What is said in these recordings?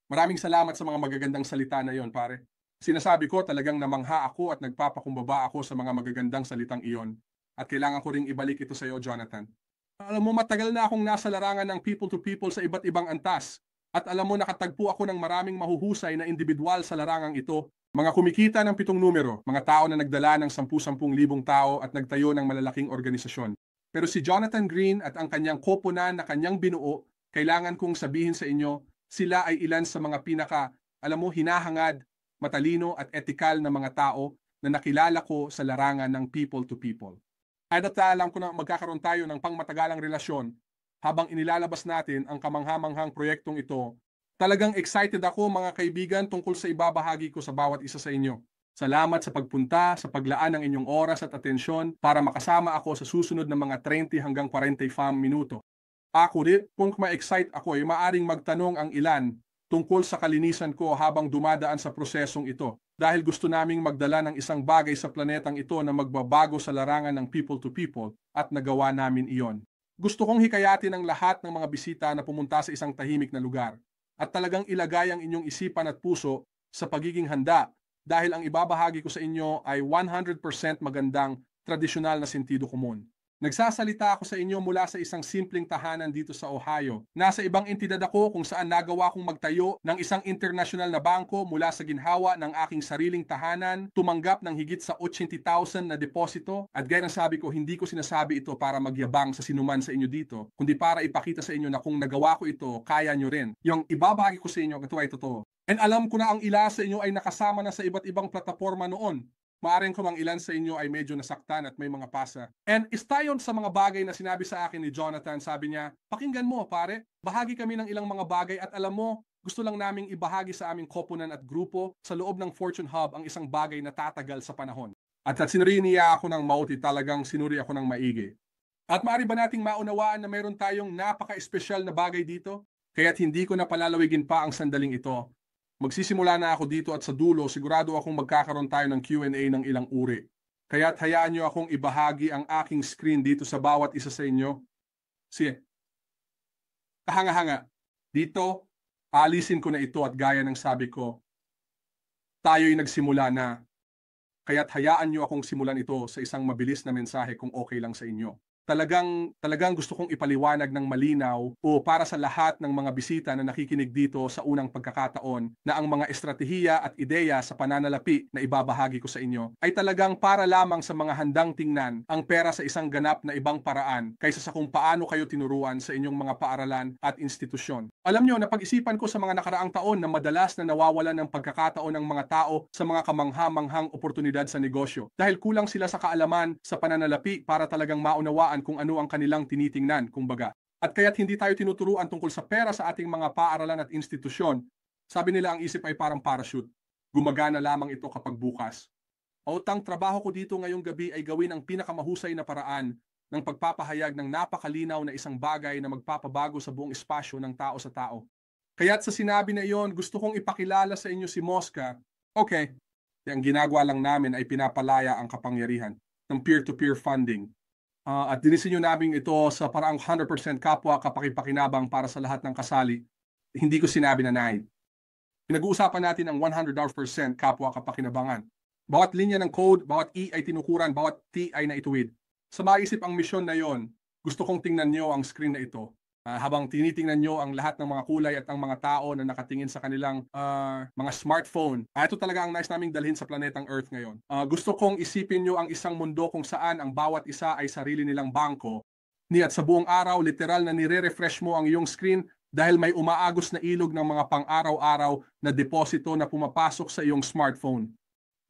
Maraming salamat sa mga magagandang salita na iyon, pare. Sinasabi ko talagang namangha ako at nagpapakumbaba ako sa mga magagandang salitang iyon. At kailangan ko ring ibalik ito sa iyo, Jonathan. Alam mo, matagal na akong nasa larangan ng people to people sa iba't ibang antas. At alam mo, nakatagpo ako ng maraming mahuhusay na individual sa larangang ito. Mga kumikita ng 7 numero, mga tao na nagdala ng 10,000 tao at nagtayo ng malalaking organisasyon. Pero si Jonathan Green at ang kanyang koponan na kanyang binuo, kailangan kong sabihin sa inyo, sila ay ilan sa mga alam mo, hinahangad, matalino at etikal na mga tao na nakilala ko sa larangan ng people to people. At alam ko na magkakaroon tayo ng pangmatagalang relasyon habang inilalabas natin ang kamangha-manghang proyektong ito. Talagang excited ako mga kaibigan tungkol sa ibabahagi ko sa bawat isa sa inyo. Salamat sa pagpunta, sa paglaan ng inyong oras at atensyon para makasama ako sa susunod na mga 30 hanggang 45 minuto. Ako rin, kung ma-excite ako ay maaring magtanong ang ilan tungkol sa kalinisan ko habang dumadaan sa prosesong ito. Dahil gusto naming magdala ng isang bagay sa planetang ito na magbabago sa larangan ng people to people at nagawa namin iyon. Gusto kong hikayatin ang lahat ng mga bisita na pumunta sa isang tahimik na lugar at talagang ilagay ang inyong isipan at puso sa pagiging handa dahil ang ibabahagi ko sa inyo ay 100% magandang tradisyonal na sentido komon. Nagsasalita ako sa inyo mula sa isang simpleng tahanan dito sa Ohio. Nasa ibang entidad ako kung saan nagawa kong magtayo ng isang internasyonal na bangko mula sa ginhawa ng aking sariling tahanan, tumanggap ng higit sa 80,000 na deposito. At gaya ng sabi ko, hindi ko sinasabi ito para magyabang sa sinuman sa inyo dito, kundi para ipakita sa inyo na kung nagawa ko ito, kaya nyo rin. Yung ibabahagi ko sa inyo, ito ay totoo. And alam ko na ang ila sa inyo ay nakasama na sa iba't ibang plataforma noon. Maaring kung ang ilan sa inyo ay medyo nasaktan at may mga pasa. And isa yun sa mga bagay na sinabi sa akin ni Jonathan, sabi niya, pakinggan mo pare, bahagi kami ng ilang mga bagay at alam mo, gusto lang naming ibahagi sa aming koponan at grupo sa loob ng Fortune Hub ang isang bagay na tatagal sa panahon. At sinuri niya ako ng mauti, talagang sinuri ako ng maigi. At maaari ba nating maunawaan na mayroon tayong napaka-espesyal na bagay dito? Kaya't hindi ko na palalawigin pa ang sandaling ito. Magsisimula na ako dito at sa dulo, sigurado akong magkakaroon tayo ng Q&A ng ilang uri. Kaya't hayaan niyo akong ibahagi ang aking screen dito sa bawat isa sa inyo. Sige, kahanga-hanga. Dito, alisin ko na ito at gaya ng sabi ko, tayo'y nagsimula na. Kaya't hayaan niyo akong simulan ito sa isang mabilis na mensahe kung okay lang sa inyo. Talagang gusto kong ipaliwanag ng malinaw o para sa lahat ng mga bisita na nakikinig dito sa unang pagkakataon na ang mga estratehiya at ideya sa pananalapi na ibabahagi ko sa inyo ay talagang para lamang sa mga handang tingnan ang pera sa isang ganap na ibang paraan kaysa sa kung paano kayo tinuruan sa inyong mga paaralan at institusyon. Alam nyo, napag-isipan ko sa mga nakaraang taon na madalas na nawawalan ng pagkakataon ng mga tao sa mga kamangha-manghang oportunidad sa negosyo dahil kulang sila sa kaalaman sa pananalapi para talagang maunawaan kung ano ang kanilang tinitingnan, kumbaga. At kaya't hindi tayo tinuturuan tungkol sa pera sa ating mga paaralan at institusyon. Sabi nila ang isip ay parang parachute. Gumagana lamang ito kapag bukas. Ang trabaho ko dito ngayong gabi ay gawin ang pinakamahusay na paraan ng pagpapahayag ng napakalinaw na isang bagay na magpapabago sa buong espasyo ng tao sa tao. Kaya't sa sinabi na iyon, gusto kong ipakilala sa inyo si Mosca. Okay, ang ginagawa lang namin ay pinapalaya ang kapangyarihan ng peer-to-peer funding. At dinisenyo namin ito sa paraang 100% kapwa kapakipakinabang para sa lahat ng kasali. Hindi ko sinabi na nine. Pinag-uusapan natin ang 100% kapwa kapakinabangan. Bawat linya ng code, bawat E ay tinukuran, bawat T ay naituwid. Sa maisip ang misyon na yon, gusto kong tingnan nyo ang screen na ito. Habang tinitingnan nyo ang lahat ng mga kulay at ang mga tao na nakatingin sa kanilang mga smartphone. Ito talaga ang nice naming dalhin sa planetang Earth ngayon. Gusto kong isipin nyo ang isang mundo kung saan ang bawat isa ay sarili nilang bangko. At sa buong araw, literal na nire-refresh mo ang iyong screen dahil may umaagos na ilog ng mga pang-araw-araw na deposito na pumapasok sa iyong smartphone.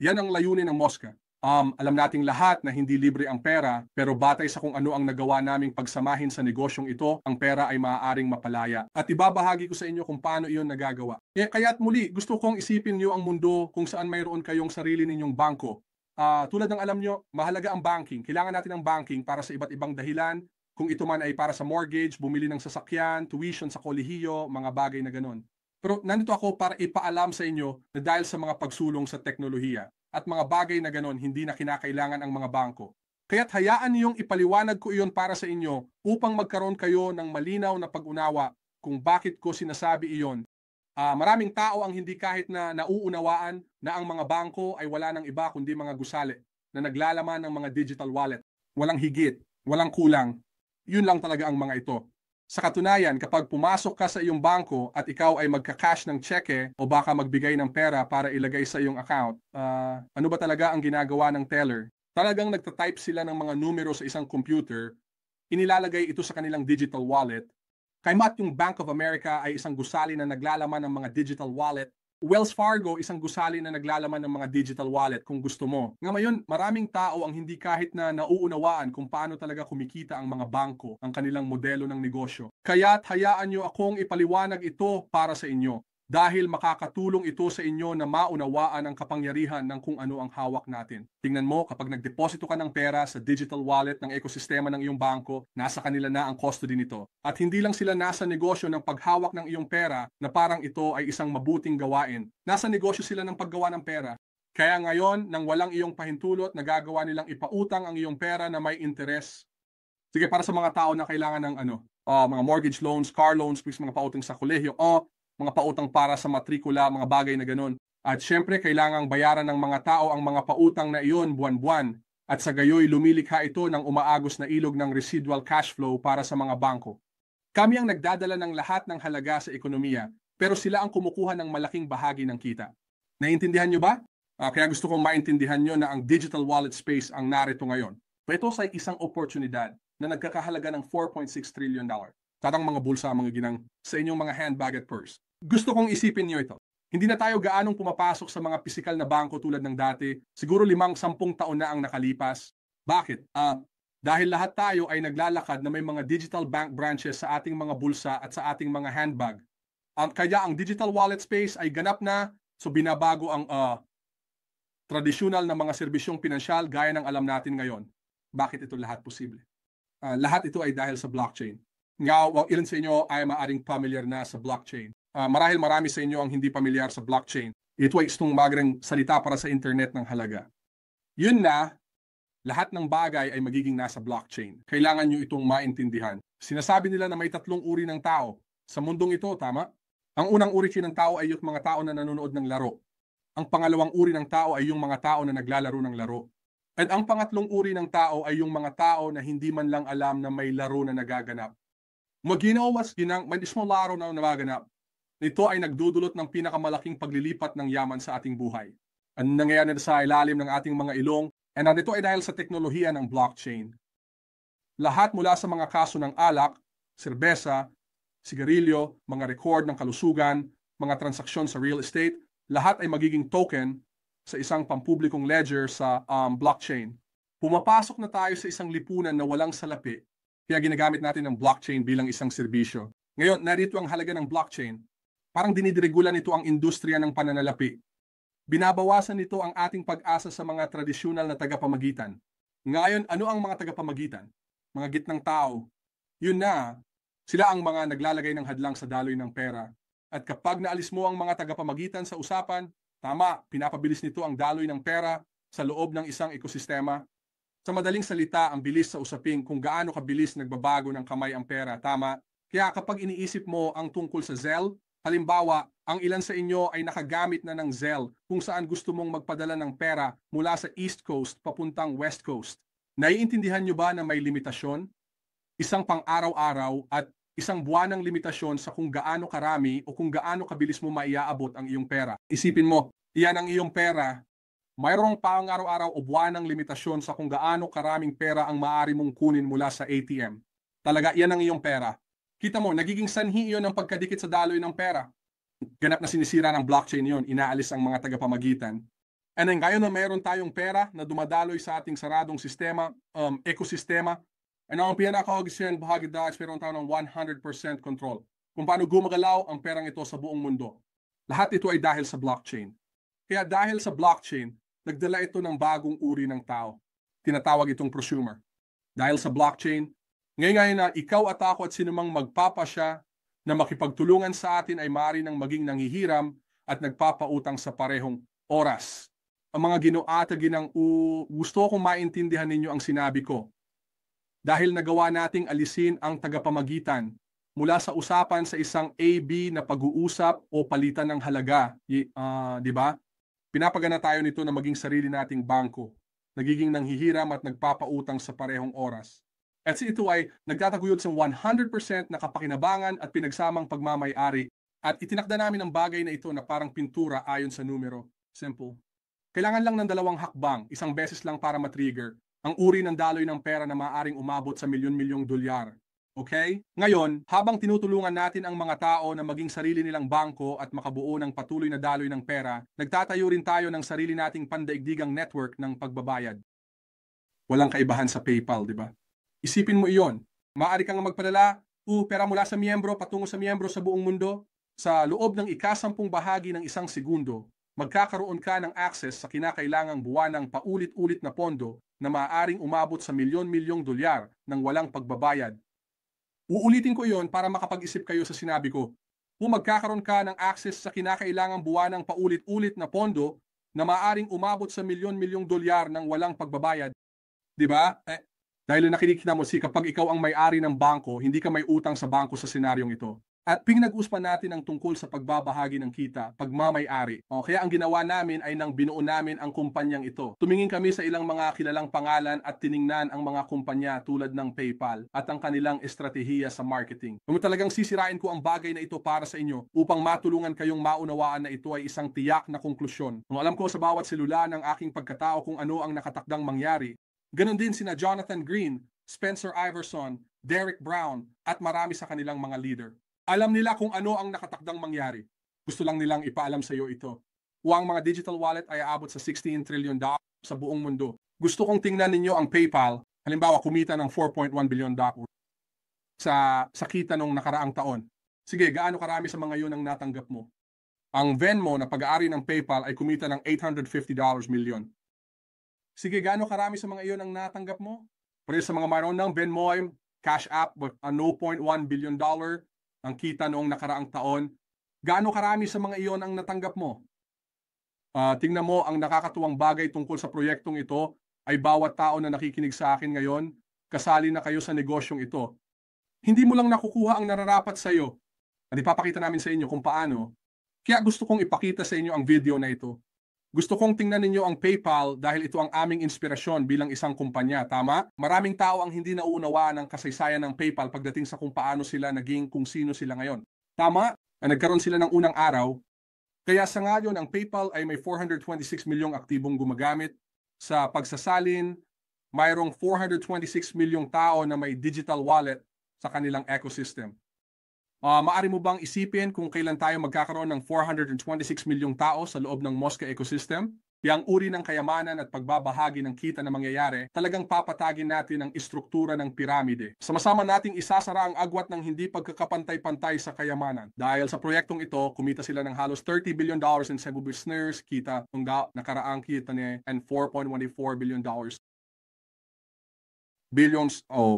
Yan ang layunin ng Mosca. Alam nating lahat na hindi libre ang pera, pero batay sa kung ano ang nagawa naming pagsamahin sa negosyong ito, ang pera ay maaaring mapalaya. At ibabahagi ko sa inyo kung paano iyon nagagawa. Kaya't muli, gusto kong isipin niyo ang mundo kung saan mayroon kayong sarili ninyong bangko. Tulad ng alam nyo, mahalaga ang banking. Kailangan natin ng banking para sa iba't ibang dahilan. Kung ito man ay para sa mortgage, bumili ng sasakyan, tuition sa kolehiyo, mga bagay na ganon. Pero nandito ako para ipaalam sa inyo na dahil sa mga pagsulong sa teknolohiya at mga bagay na ganon, hindi na kinakailangan ang mga bangko. Kaya't hayaan niyong ipaliwanag ko iyon para sa inyo upang magkaroon kayo ng malinaw na pag-unawa kung bakit ko sinasabi iyon. Maraming tao ang hindi kahit na nauunawaan na ang mga bangko ay wala ng iba kundi mga gusali na naglalaman ng mga digital wallet. Walang higit, walang kulang. Yun lang talaga ang mga ito. Sa katunayan, kapag pumasok ka sa iyong bangko at ikaw ay magka-cash ng tseke o baka magbigay ng pera para ilagay sa iyong account, ano ba talaga ang ginagawa ng teller? Talagang nagtatype sila ng mga numero sa isang computer, inilalagay ito sa kanilang digital wallet. Kaymat yung Bank of America ay isang gusali na naglalaman ng mga digital wallet. Wells Fargo, isang gusali na naglalaman ng mga digital wallet kung gusto mo. Ngayon, maraming tao ang hindi kahit na nauunawaan kung paano talaga kumikita ang mga bangko, ang kanilang modelo ng negosyo. Kaya't hayaan nyo akong ipaliwanag ito para sa inyo. Dahil makakatulong ito sa inyo na maunawaan ang kapangyarihan ng kung ano ang hawak natin. Tingnan mo, kapag nagdeposito ka ng pera sa digital wallet ng ekosistema ng iyong bangko, nasa kanila na ang custody nito. At hindi lang sila nasa negosyo ng paghawak ng iyong pera na parang ito ay isang mabuting gawain. Nasa negosyo sila ng paggawa ng pera. Kaya ngayon, nang walang iyong pahintulot, nagagawa nilang ipautang ang iyong pera na may interes. Sige, para sa mga tao na kailangan ng mga mortgage loans, car loans, mga pautang sa kolehiyo, mga pautang para sa matrikula, mga bagay na ganun. At syempre, kailangang bayaran ng mga tao ang mga pautang na iyon buwan-buwan. At sa gayoy, lumilikha ito ng umaagos na ilog ng residual cash flow para sa mga bangko. Kami ang nagdadala ng lahat ng halaga sa ekonomiya, pero sila ang kumukuha ng malaking bahagi ng kita. Naiintindihan nyo ba? Kaya gusto kong maintindihan nyo na ang digital wallet space ang narito ngayon. Ito ay isang oportunidad na nagkakahalaga ng $4.6 trillion. Tatang mga bulsa, mga ginang sa inyong mga handbag at purse. Gusto kong isipin niyo ito. Hindi na tayo gaanong pumapasok sa mga pisikal na bangko tulad ng dati. Siguro 5-10 taon na ang nakalipas. Bakit? Dahil lahat tayo ay naglalakad na may mga digital bank branches sa ating mga bulsa at sa ating mga handbag. Kaya ang digital wallet space ay ganap na, so binabago ang tradisyonal na mga serbisyong pinansyal gaya ng alam natin ngayon. Bakit ito lahat posible? Lahat ito ay dahil sa blockchain. Ilan sa inyo ay maaring familiar na sa blockchain. Marahil marami sa inyo ang hindi pamilyar sa blockchain. Ito ay isang magandang salita para sa internet ng halaga. Yun na, lahat ng bagay ay magiging nasa blockchain. Kailangan nyo itong maintindihan. Sinasabi nila na may 3 uri ng tao. Sa mundong ito, tama? Ang unang uri ng tao ay yung mga tao na nanonood ng laro. Ang pangalawang uri ng tao ay yung mga tao na naglalaro ng laro. At ang pangatlong uri ng tao ay yung mga tao na hindi man lang alam na may laro na nagaganap. Maginawas ginang may isang laro na nagaganap. Ito ay nagdudulot ng pinakamalaking paglilipat ng yaman sa ating buhay. Ang nangyayari sa ilalim ng ating mga ilong, and nandito ay dahil sa teknolohiya ng blockchain. Lahat mula sa mga kaso ng alak, serbesa, sigarilyo, mga record ng kalusugan, mga transaksyon sa real estate, lahat ay magiging token sa isang pampublikong ledger sa blockchain. Pumapasok na tayo sa isang lipunan na walang salapi, kaya ginagamit natin ang blockchain bilang isang serbisyo. Ngayon, narito ang halaga ng blockchain. Parang dinidiregulan nito ang industriya ng pananalapi. Binabawasan nito ang ating pag-asa sa mga tradisyonal na tagapamagitan. Ngayon, ano ang mga tagapamagitan? Mga gitnang tao. Yun na, sila ang mga naglalagay ng hadlang sa daloy ng pera. At kapag naalis mo ang mga tagapamagitan sa usapan, tama, pinapabilis nito ang daloy ng pera sa loob ng isang ekosistema. Sa madaling salita, ang bilis sa usaping kung gaano kabilis nagbabago ng kamay ang pera, tama? Kaya kapag iniisip mo ang tungkol sa Zelle, halimbawa, ang ilan sa inyo ay nakagamit na ng Zelle kung saan gusto mong magpadala ng pera mula sa East Coast papuntang West Coast. Naiintindihan nyo ba na may limitasyon? Isang pang-araw-araw at isang buwanang limitasyon sa kung gaano karami o kung gaano kabilis mo maiaabot ang iyong pera. Isipin mo, iyan ang iyong pera. Mayroong pang-araw-araw o buwanang limitasyon sa kung gaano karaming pera ang maaari mong kunin mula sa ATM. Talaga, iyan ang iyong pera. Kita mo, nagiging sanhi iyon ng pagkadikit sa daloy ng pera. Ganap na sinisira ng blockchain yon, inaalis ang mga tagapamagitan. And then, ngayon na mayroon tayong pera na dumadaloy sa ating saradong sistema, ekosistema, and ang pinakahagisyan bahagi dahil mayroon tayo ng 100% control kung paano gumagalaw ang perang ito sa buong mundo. Lahat ito ay dahil sa blockchain. Kaya dahil sa blockchain, nagdala ito ng bagong uri ng tao. Tinatawag itong prosumer. Dahil sa blockchain, ngayon na ikaw at ako at sinumang magpapasya na makipagtulungan sa atin ay maaari nang maging nanghihiram at nagpapautang sa parehong oras. Ang mga ginoataginang gusto kong maintindihan ninyo ang sinabi ko. Dahil nagawa nating alisin ang tagapamagitan mula sa usapan sa isang A-B na pag-uusap o palitan ng halaga. Di ba? Pinapagana tayo nito na maging sarili nating bangko. Nagiging nanghihiram at nagpapautang sa parehong oras. At ito ay nagtataguyod sa 100% na kapakinabangan at pinagsamang pagmamay-ari at itinakda namin ang bagay na ito na parang pintura ayon sa numero. Simple. Kailangan lang ng 2 hakbang, isang beses lang para matrigger ang uri ng daloy ng pera na maaaring umabot sa milyon-milyong dolyar. Okay? Ngayon, habang tinutulungan natin ang mga tao na maging sarili nilang bangko at makabuo ng patuloy na daloy ng pera, nagtatayo rin tayo ng sarili nating pandaigdigang network ng pagbabayad. Walang kaibahan sa PayPal, di ba? Isipin mo iyon. Maaari kang magpadala pera mula sa miyembro patungo sa miyembro sa buong mundo. Sa loob ng ikasampung bahagi ng 1 segundo, magkakaroon ka ng access sa kinakailangang buwanang paulit-ulit na pondo na maaaring umabot sa milyon-milyong dolyar nang walang pagbabayad. Uulitin ko iyon para makapag-isip kayo sa sinabi ko. Kung magkakaroon ka ng access sa kinakailangang buwanang paulit-ulit na pondo na maaaring umabot sa milyon-milyong dolyar nang walang pagbabayad. Di ba? Dahil nakikita mo kapag ikaw ang may-ari ng bangko, hindi ka may utang sa bangko sa senaryong ito. At pinag-uspan natin ang tungkol sa pagbabahagi ng kita, pagmamay-ari. Kaya ang ginawa namin ay nang binuo namin ang kumpanyang ito. Tumingin kami sa ilang mga kilalang pangalan at tiningnan ang mga kumpanya tulad ng PayPal at ang kanilang estratehiya sa marketing. Kung talagang sisirain ko ang bagay na ito para sa inyo upang matulungan kayong maunawaan na ito ay isang tiyak na konklusyon. Kung alam ko sa bawat selula ng aking pagkatao kung ano ang nakatakdang mangyari, ganon din sina Jonathan Green, Spencer Iverson, Derek Brown at marami sa kanilang mga leader. Alam nila kung ano ang nakatakdang mangyari. Gusto lang nilang ipaalam sa iyo ito. Ang mga digital wallet ay aabot sa $16 trillion sa buong mundo. Gusto kong tingnan ninyo ang PayPal, halimbawa kumita ng $4.1 billion sa kita nung nakaraang taon. Sige, gaano karami sa mga yun ang natanggap mo? Ang Venmo na pag-aari ng PayPal ay kumita ng $850 million. Sige, gaano karami sa mga iyon ang natanggap mo? Pero sa mga mayroon ng Venmo, Cash App, $0.1 billion ang kita noong nakaraang taon. Gaano karami sa mga iyon ang natanggap mo? Tingnan mo, ang nakakatuwang bagay tungkol sa proyektong ito ay bawat tao na nakikinig sa akin ngayon, kasali na kayo sa negosyong ito. Hindi mo lang nakukuha ang nararapat sa iyo. At ipapakita namin sa inyo kung paano. Kaya gusto kong ipakita sa inyo ang video na ito. Gusto kong tingnan ninyo ang PayPal dahil ito ang aming inspirasyon bilang isang kumpanya, tama? Maraming tao ang hindi nauunawaan ng kasaysayan ng PayPal pagdating sa kung paano sila naging kung sino sila ngayon. Tama? Nagkaroon sila ng unang araw. Kaya sa ngayon, ang PayPal ay may 426 milyong aktibong gumagamit. Sa pagsasalin, mayroong 426 milyong tao na may digital wallet sa kanilang ecosystem. Maari mo bang isipin kung kailan tayo magkakaroon ng 426 milyong tao sa loob ng Mosca ecosystem? Yang uri ng kayamanan at pagbabahagi ng kita na mangyayari, talagang papatagin natin ang istruktura ng piramide. Sama-sama nating isasara ang agwat ng hindi pagkakapantay-pantay sa kayamanan. Dahil sa proyektong ito, kumita sila ng halos $30 billion in Cebu business kita ng nakaraang kita niya and $4.14 billion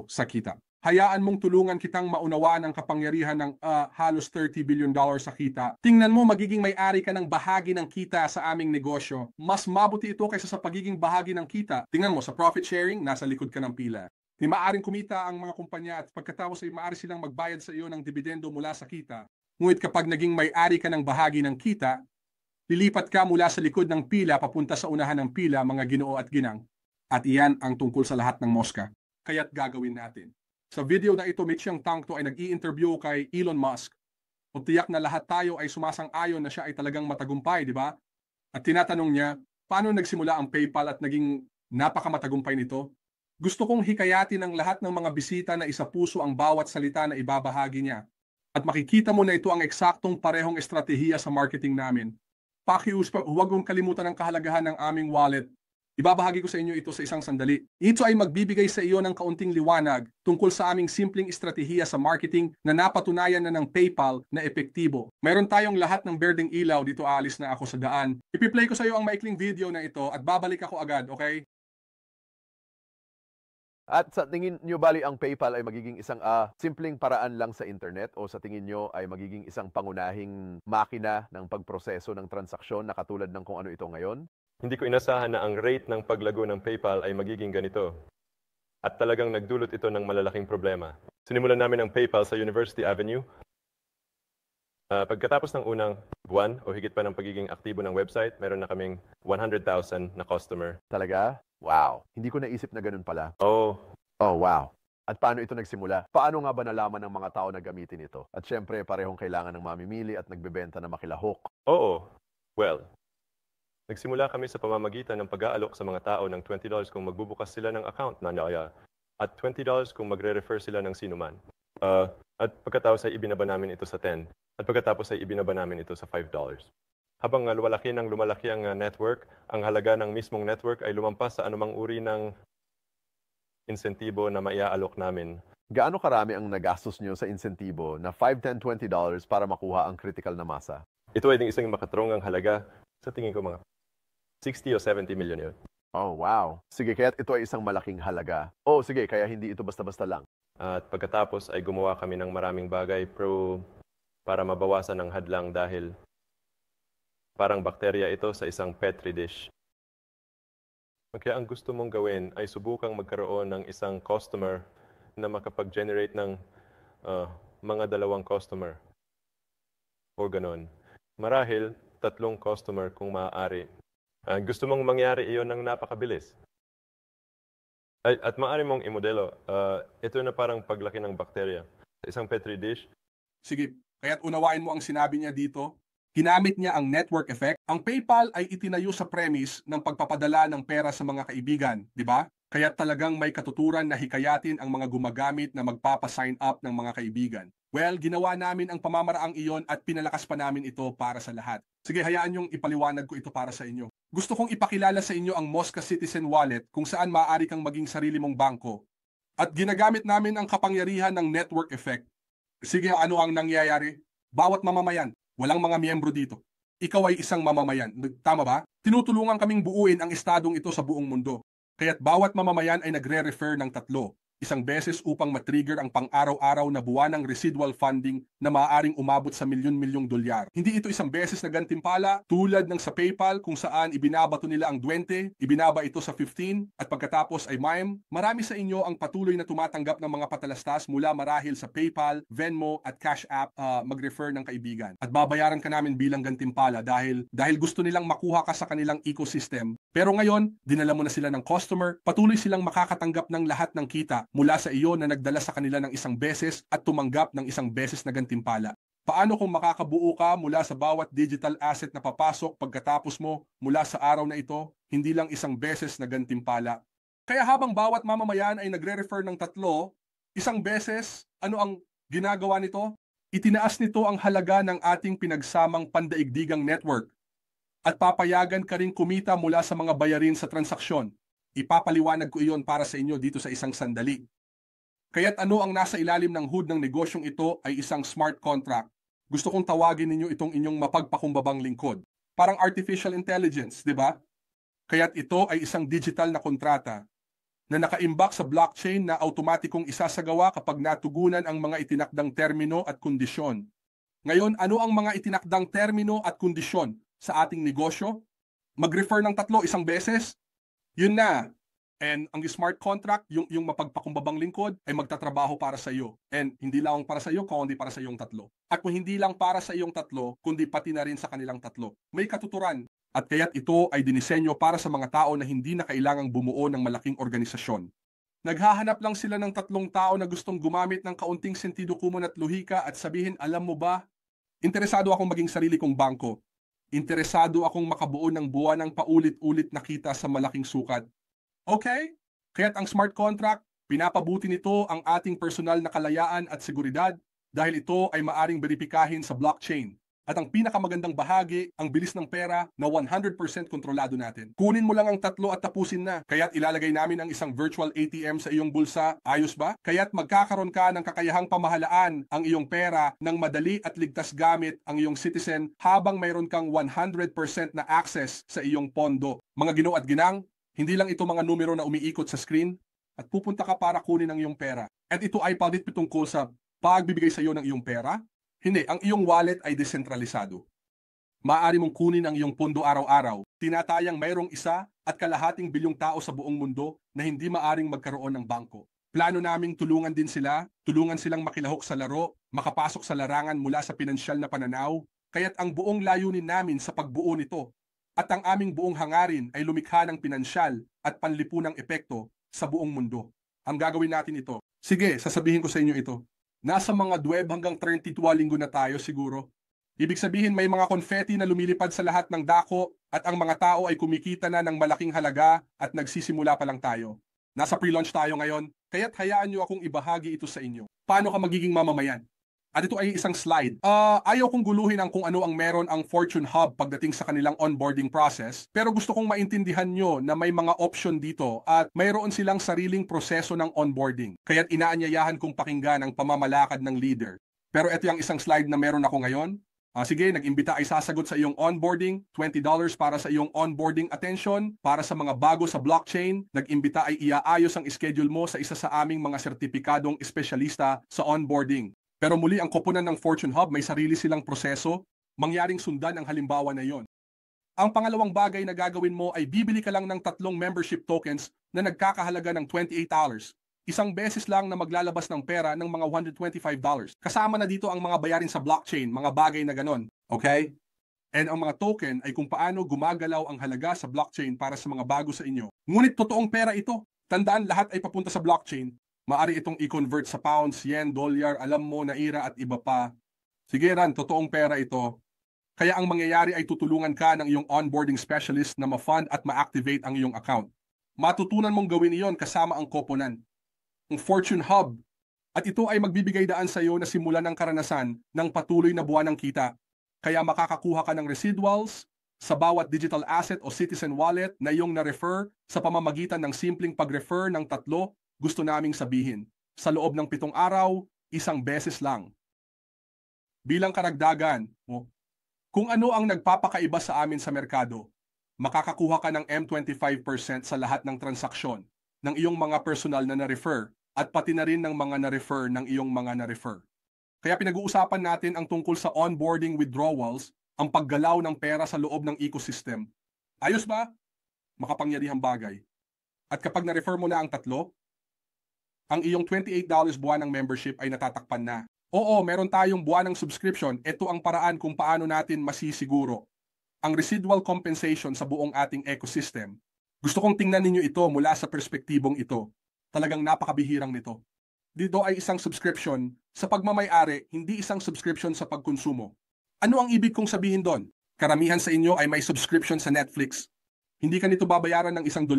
sa kita. Hayaan mong tulungan kitang maunawaan ang kapangyarihan ng halos $30 billion sa kita. Tingnan mo, magiging may-ari ka ng bahagi ng kita sa aming negosyo. Mas mabuti ito kaysa sa pagiging bahagi ng kita. Tingnan mo, sa profit sharing, nasa likod ka ng pila. Di maaring kumita ang mga kumpanya at pagkatapos ay maaari silang magbayad sa iyo ng dividendo mula sa kita. Ngunit kapag naging may-ari ka ng bahagi ng kita, lilipat ka mula sa likod ng pila papunta sa unahan ng pila, mga ginoo at ginang. At iyan ang tungkol sa lahat ng Mosca. Kaya't gagawin natin. Sa video na ito, Mitchang Tangto ay nag-i-interview kay Elon Musk. O tiyak na lahat tayo ay sumasang-ayon na siya ay talagang matagumpay, di ba? At tinatanong niya, paano nagsimula ang PayPal at naging napakamatagumpay nito? Gusto kong hikayatin ng lahat ng mga bisita na isa-puso ang bawat salita na ibabahagi niya. At makikita mo na ito ang eksaktong parehong estratehiya sa marketing namin. Huwag mong kalimutan ang kahalagahan ng aming wallet. Ibabahagi ko sa inyo ito sa isang sandali. Ito ay magbibigay sa iyo ng kaunting liwanag tungkol sa aming simpleng estratehiya sa marketing na napatunayan na ng PayPal na epektibo. Mayroon tayong lahat ng berdeng ilaw dito, aalis na ako sa daan. Ipi-play ko sa iyo ang maikling video na ito at babalik ako agad, okay? At sa tingin nyo, bali ang PayPal ay magiging isang simpleng paraan lang sa internet o sa tingin nyo ay magiging isang pangunahing makina ng pagproseso ng transaksyon na katulad ng kung ano ito ngayon? Hindi ko inasahan na ang rate ng paglago ng PayPal ay magiging ganito. At talagang nagdulot ito ng malalaking problema. Sinimulan namin ang PayPal sa University Avenue. Pagkatapos ng unang buwan o higit pa ng pagiging aktibo ng website, meron na kaming 100,000 na customer. Talaga? Wow. Hindi ko naisip na ganun pala. Oh, Oh, wow. At paano ito nagsimula? Paano nga ba nalaman ng mga tao na gamitin ito? At syempre, parehong kailangan ng mamimili at nagbebenta na makilahok. oo. Well, nagsimula kami sa pamamagitan ng pag-aalok sa mga tao ng $20 kung magbubukas sila ng account na naya at $20 kung magre-refer sila ng sino man. At pagkatapos ay ibinaba namin ito sa 10. At pagkatapos ay ibinaba namin ito sa $5. Habang lumalaki ang network, ang halaga ng mismong network ay lumampas sa anumang uri ng insentibo na maiaalok namin. Gaano karami ang nagastos nyo sa insentibo na $5, $10, $20 para makuha ang critical na masa? Ito ay isang makatarungang halaga. Sa tingin ko mga 60 o 70 million yun. Oh, wow. Sige, kaya ito ay isang malaking halaga. Oh, sige, kaya hindi ito basta-basta lang. At pagkatapos ay gumawa kami ng maraming bagay para mabawasan ang hadlang dahil parang bakterya ito sa isang petri dish. Kaya ang gusto mong gawin ay subukang magkaroon ng isang customer na makapag-generate ng mga 2 customer. O ganon. Marahil 3 customer kung maaari. Gusto mong mangyari iyon ng napakabilis. At maaari mong imodelo. Ito na parang paglaki ng bakterya. Isang petri dish. Sige, kaya't unawain mo ang sinabi niya dito. Ginamit niya ang network effect. Ang PayPal ay itinayo sa premise ng pagpapadala ng pera sa mga kaibigan, di ba? Kaya talagang may katuturan na hikayatin ang mga gumagamit na magpapa-sign up ng mga kaibigan. Well, ginawa namin ang pamamaraang iyon at pinalakas pa namin ito para sa lahat. Sige, hayaan niyong ipaliwanag ko ito para sa inyo. Gusto kong ipakilala sa inyo ang Mosca Citizen Wallet kung saan maaari kang maging sarili mong bangko. At ginagamit namin ang kapangyarihan ng network effect. Sige, ano ang nangyayari? Bawat mamamayan, walang mga miyembro dito. Ikaw ay isang mamamayan. Tama ba? Tinutulungan kaming buuin ang estadong ito sa buong mundo. Kaya't bawat mamamayan ay nagre-refer ng 3. Isang beses upang matrigger ang pang-araw-araw na buwanang residual funding na maaaring umabot sa milyon-milyong dolyar. Hindi ito isang beses na gantimpala tulad ng sa PayPal kung saan ibinabato nila ang 20, ibinaba ito sa 15, at pagkatapos ay mime. Marami sa inyo ang patuloy na tumatanggap ng mga patalastas mula marahil sa PayPal, Venmo at Cash App mag-refer ng kaibigan. At babayaran ka namin bilang gantimpala dahil gusto nilang makuha ka sa kanilang ecosystem. Pero ngayon, dinala mo na sila ng customer, patuloy silang makakatanggap ng lahat ng kita mula sa iyo na nagdala sa kanila ng isang beses at tumanggap ng isang beses na gantimpala. Paano kung makakabuo ka mula sa bawat digital asset na papasok pagkatapos mo mula sa araw na ito, hindi lang isang beses na gantimpala? Kaya habang bawat mamamayan ay nagre-refer ng 3, isang beses, ano ang ginagawa nito? Itinaas nito ang halaga ng ating pinagsamang pandaigdigang network at papayagan ka rin kumita mula sa mga bayarin sa transaksyon. Ipapaliwanag ko iyon para sa inyo dito sa isang sandali. Kaya't ano ang nasa ilalim ng hood ng negosyong ito ay isang smart contract. Gusto kong tawagin ninyo itong inyong mapagpakumbabang lingkod. Parang artificial intelligence, di ba? Kaya't ito ay isang digital na kontrata na nakaimbak sa blockchain na automatikong isasagawa kapag natugunan ang mga itinakdang termino at kondisyon. Ngayon, ano ang mga itinakdang termino at kondisyon sa ating negosyo? Mag-refer ng 3 isang beses? Yun na. And ang smart contract, yung mapagpakumbabang lingkod, ay magtatrabaho para sa iyo. And hindi lang para sa iyo, kundi para sa iyong 3. At kung hindi lang para sa iyong 3, kundi pati na rin sa kanilang 3. May katuturan. At kaya't ito ay dinisenyo para sa mga tao na hindi na kailangang bumuo ng malaking organisasyon. Naghahanap lang sila ng 3 tao na gustong gumamit ng kaunting sentido kumon at lohika at sabihin, alam mo ba, interesado akong maging sarili kong bangko. Interesado akong makabuo ng buwan ng paulit-ulit na kita sa malaking sukat. Okay? Kaya't ang smart contract, pinapabuti nito ang ating personal na kalayaan at seguridad dahil ito ay maaring beripikahin sa blockchain. At ang pinakamagandang bahagi, ang bilis ng pera na 100% kontrolado natin. Kunin mo lang ang 3 at tapusin na. Kaya't ilalagay namin ang isang virtual ATM sa iyong bulsa. Ayos ba? Kaya't magkakaroon ka ng kakayahang pamahalaan ang iyong pera ng madali at ligtas gamit ang iyong citizen habang mayroon kang 100% na access sa iyong pondo. Mga ginoo at ginang, hindi lang ito mga numero na umiikot sa screen at pupunta ka para kunin ang iyong pera. At ito ay palit tungkol sa pagbibigay sa iyo ng iyong pera. Hindi, ang iyong wallet ay desentralisado. Maaari mong kunin ang iyong pondo araw-araw. Tinatayang mayroong 1.2 bilyong tao sa buong mundo na hindi maaring magkaroon ng bangko. Plano naming tulungan din sila, tulungan silang makilahok sa laro, makapasok sa larangan mula sa pinansyal na pananaw, kaya't ang buong layunin namin sa pagbuo nito at ang aming buong hangarin ay lumikha ng pinansyal at panlipunang epekto sa buong mundo. Ang gagawin natin ito. Sige, sasabihin ko sa inyo ito. Nasa mga 12 hanggang 32 linggo na tayo siguro. Ibig sabihin may mga confetti na lumilipad sa lahat ng dako at ang mga tao ay kumikita na ng malaking halaga at nagsisimula pa lang tayo. Nasa pre-launch tayo ngayon, kaya't hayaan nyo akong ibahagi ito sa inyo. Paano ka magiging mamamayan? At ito ay isang slide. Ayaw kong guluhin ang kung ano ang meron ang Fortune Hub pagdating sa kanilang onboarding process, pero gusto kong maintindihan nyo na may mga option dito at mayroon silang sariling proseso ng onboarding. Kaya't inaanyayahan kong pakinggan ang pamamalakad ng leader. Pero ito yung isang slide na meron ako ngayon. Sige, nag-imbita ay sasagot sa iyong onboarding, $20 para sa iyong onboarding attention, para sa mga bago sa blockchain, nag-imbita ay iaayos ang schedule mo sa isa sa aming mga sertipikadong espesyalista sa onboarding. Pero muli ang koponan ng Fortune Hub may sarili silang proseso, mangyaring sundan ang halimbawa na yon. Ang pangalawang bagay na gagawin mo ay bibili ka lang ng 3 membership tokens na nagkakahalaga ng $28. Isang beses lang na maglalabas ng pera ng mga $125. Kasama na dito ang mga bayarin sa blockchain, mga bagay na ganon. Okay? And ang mga token ay kung paano gumagalaw ang halaga sa blockchain para sa mga bago sa inyo. Ngunit totoong pera ito. Tandaan, lahat ay papunta sa blockchain. Maari itong i-convert sa pounds, yen, dolyar, alam mo, naira at iba pa. Sige Ran, totoong pera ito. Kaya ang mangyayari ay tutulungan ka ng iyong onboarding specialist na ma-fund at ma-activate ang iyong account. Matutunan mong gawin iyon kasama ang koponan, ang Fortune Hub. At ito ay magbibigay daan sa iyo na simulan ng karanasan ng patuloy na buwan ng kita. Kaya makakakuha ka ng residuals sa bawat digital asset o citizen wallet na iyong na-refer sa pamamagitan ng simpleng pag-refer ng 3, gusto naming sabihin. Sa loob ng 7 araw, 1 beses lang. Bilang karagdagan, kung ano ang nagpapakaiba sa amin sa merkado, makakakuha ka ng M25% sa lahat ng transaksyon ng iyong mga personal na na-refer at pati na rin ng mga na-refer ng iyong mga na-refer. Kaya pinag-uusapan natin ang tungkol sa onboarding withdrawals, ang paggalaw ng pera sa loob ng ecosystem. Ayos ba? Makapangyarihang bagay. At kapag na-refer mo na ang 3, ang iyong $28 buwan ng membership ay natatakpan na. Oo, meron tayong buwan ng subscription. Ito ang paraan kung paano natin masisiguro ang residual compensation sa buong ating ecosystem. Gusto kong tingnan ninyo ito mula sa perspektibong ito. Talagang napakabihirang nito. Dito ay isang subscription sa pagmamay-ari, hindi isang subscription sa pagkonsumo. Ano ang ibig kong sabihin doon? Karamihan sa inyo ay may subscription sa Netflix. Hindi ka nito babayaran ng $1.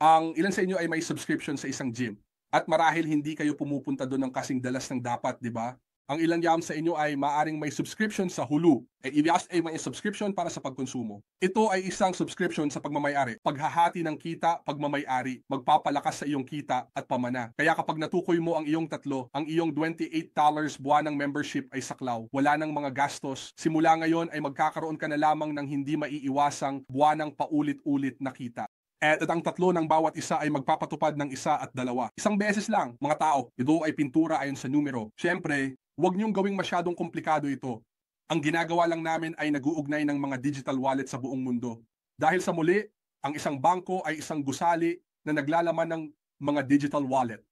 Ang ilan sa inyo ay may subscription sa isang gym. At marahil hindi kayo pumupunta doon ng kasing dalas ng dapat, di ba? Ang ilan yam sa inyo ay maaring may subscription sa Hulu. Ibig ay may subscription para sa pagkonsumo. Ito ay isang subscription sa pagmamay-ari. Paghahati ng kita, pagmamay-ari, magpapalakas sa iyong kita at pamana. Kaya kapag natukoy mo ang iyong 3, ang iyong $28 buwan ng membership ay saklaw. Wala nang mga gastos. Simula ngayon ay magkakaroon ka na lamang ng hindi maiiwasang buwanang paulit-ulit na kita. At ang 3 ng bawat isa ay magpapatupad ng 1 at 2. Isang beses lang, mga tao. Ito ay pintura ayon sa numero. Siyempre, huwag niyong gawing masyadong komplikado ito. Ang ginagawa lang namin ay nag-uugnay ng mga digital wallet sa buong mundo. Dahil sa muli, ang isang bangko ay isang gusali na naglalaman ng mga digital wallet.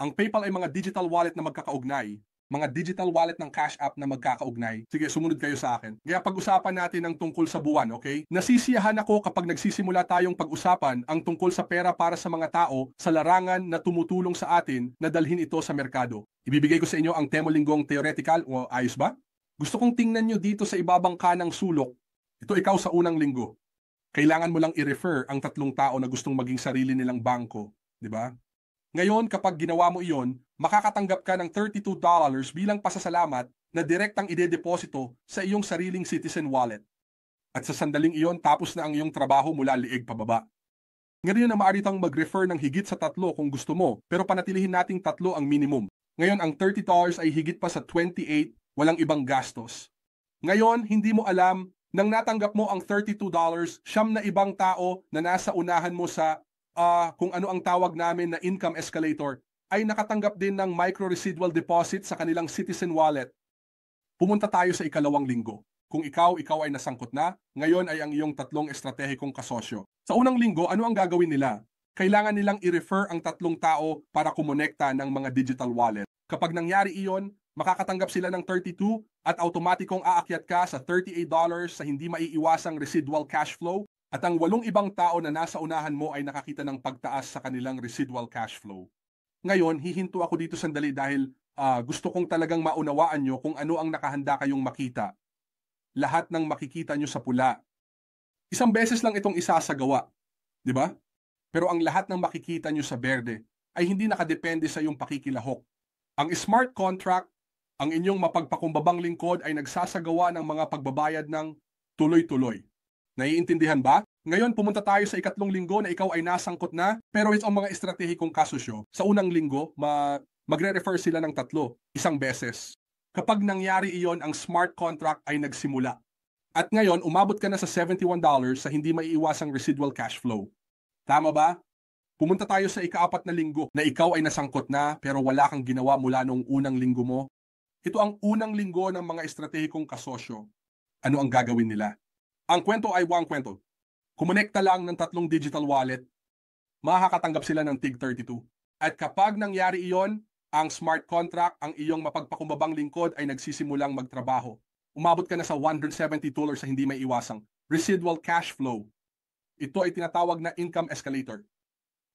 Ang PayPal ay mga digital wallet na magkakaugnay. Mga digital wallet ng Cash App na magkakaugnay. Sige, sumunod kayo sa akin. Kaya pag-usapan natin ang tungkol sa buwan, okay? Nasisiyahan ako kapag nagsisimula tayong pag-usapan ang tungkol sa pera para sa mga tao sa larangan na tumutulong sa atin na dalhin ito sa merkado. Ibibigay ko sa inyo ang temolinggong theoretical o ayos ba? Gusto kong tingnan nyo dito sa ibabang kanang sulok. Ito ikaw sa unang linggo. Kailangan mo lang i-refer ang 3 tao na gustong maging sarili nilang bangko. Di ba? Ngayon, kapag ginawa mo iyon, makakatanggap ka ng $32 bilang pasasalamat na direktang idedeposito sa iyong sariling citizen wallet. At sa sandaling iyon, tapos na ang iyong trabaho mula liig pababa. Ngayon na maaari tang mag-refer ng higit sa 3 kung gusto mo, pero panatilihin nating 3 ang minimum. Ngayon, ang $30 ay higit pa sa 28, walang ibang gastos. Ngayon, hindi mo alam, nang natanggap mo ang $32, siyam na ibang tao na nasa unahan mo sa kung ano ang tawag namin na income escalator, ay nakatanggap din ng micro-residual deposit sa kanilang citizen wallet. Pumunta tayo sa ikalawang linggo. Kung ikaw ay nasangkot na, ngayon ay ang iyong 3 estratehikong kasosyo. Sa unang linggo, ano ang gagawin nila? kailangan nilang i-refer ang 3 tao para kumonekta ng mga digital wallet. Kapag nangyari iyon, makakatanggap sila ng 32 at automatikong aakyat ka sa $38 sa hindi maiiwasang residual cash flow at ang 8 ibang tao na nasa unahan mo ay nakakita ng pagtaas sa kanilang residual cash flow. Ngayon, hihinto ako dito sandali dahil gusto kong talagang maunawaan nyo kung ano ang nakahanda kayong makita. Lahat ng makikita nyo sa pula. Isang beses lang itong isasagawa, di ba? Pero ang lahat ng makikita nyo sa berde ay hindi nakadepende sa iyong pakikilahok. Ang smart contract, ang inyong mapagpakumbabang lingkod ay nagsasagawa ng mga pagbabayad ng tuloy-tuloy. Naiintindihan ba? Ngayon, pumunta tayo sa 2 linggo na ikaw ay nasangkot na, pero ito ang mga estratehikong kasosyo. Sa unang linggo, magre-refer sila ng 3, isang beses. Kapag nangyari iyon, ang smart contract ay nagsimula. At ngayon, umabot ka na sa $71 sa hindi maiiwasang residual cash flow. Tama ba? Pumunta tayo sa 4 na linggo na ikaw ay nasangkot na pero wala kang ginawa mula noong unang linggo mo. Ito ang unang linggo ng mga estratehikong kasosyo. Ano ang gagawin nila? Ang kwento ay buwang kwento. Kumonekta lang ng 3 digital wallet, makakatanggap sila ng TIG 32. At kapag nangyari iyon, ang smart contract, ang iyong mapagpakumbabang lingkod ay nagsisimulang magtrabaho. Umabot ka na sa $170 sa hindi may iwasang residual cash flow. Ito ay tinatawag na income escalator.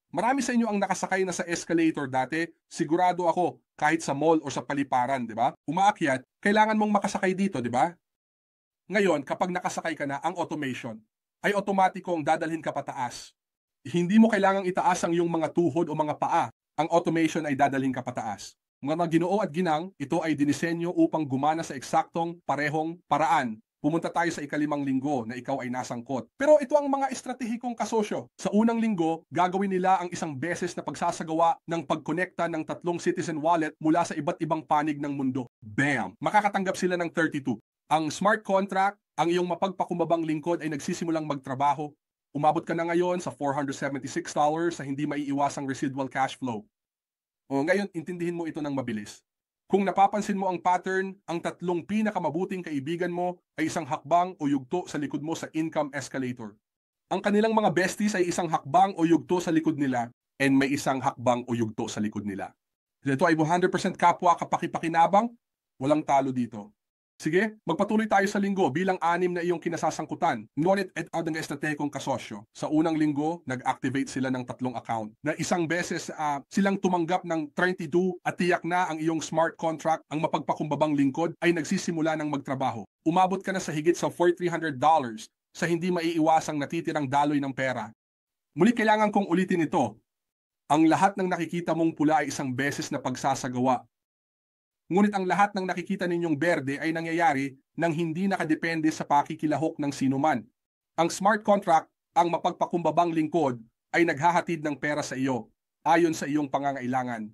Marami sa inyo ang nakasakay na sa escalator dati, sigurado ako, kahit sa mall o sa paliparan, di ba? Umaakyat, kailangan mong makasakay dito, di ba? Ngayon, kapag nakasakay ka na, ang automation ay otomatikong dadalhin ka pataas. Hindi mo kailangang itaas ang iyong mga tuhod o mga paa. Ang automation ay dadalhin ka pataas. Mga Ginoo at ginang, ito ay dinisenyo upang gumana sa eksaktong parehong paraan. Pumunta tayo sa 5 linggo na ikaw ay nasangkot. Pero ito ang mga estratehikong kasosyo. Sa unang linggo, gagawin nila ang isang beses na pagsasagawa ng pagkonekta ng 3 citizen wallet mula sa iba't ibang panig ng mundo. Bam! Makakatanggap sila ng 32. Ang smart contract, ang iyong mapagpakumbabang lingkod ay nagsisimulang magtrabaho. Umabot ka na ngayon sa $476 sa hindi maiiwasang residual cash flow. O ngayon, intindihin mo ito ng mabilis. Kung napapansin mo ang pattern, ang 3 pinakamabuting kaibigan mo ay isang hakbang o yugto sa likod mo sa income escalator. Ang kanilang mga besties ay isang hakbang o yugto sa likod nila and may isang hakbang o yugto sa likod nila. Ito ay 100% kapwa kapakipakinabang, walang talo dito. Sige, magpatuloy tayo sa linggo bilang 6 na iyong kinasasangkutan. Ngunit at ang estratehikong kasosyo. Sa unang linggo, nag-activate sila ng 3 account. Na isang beses silang tumanggap ng 32 at tiyak na ang iyong smart contract, ang mapagpakumbabang lingkod, ay nagsisimula ng magtrabaho. Umabot ka na sa higit sa $4,300 sa hindi maiiwasang natitirang daloy ng pera. Muli kailangan kong ulitin ito. Ang lahat ng nakikita mong pula ay isang beses na pagsasagawa. Ngunit ang lahat ng nakikita ninyong berde ay nangyayari nang hindi nakadepende sa pakikilahok ng sinuman. Ang smart contract, ang mapagpakumbabang lingkod, ay naghahatid ng pera sa iyo, ayon sa iyong pangangailangan.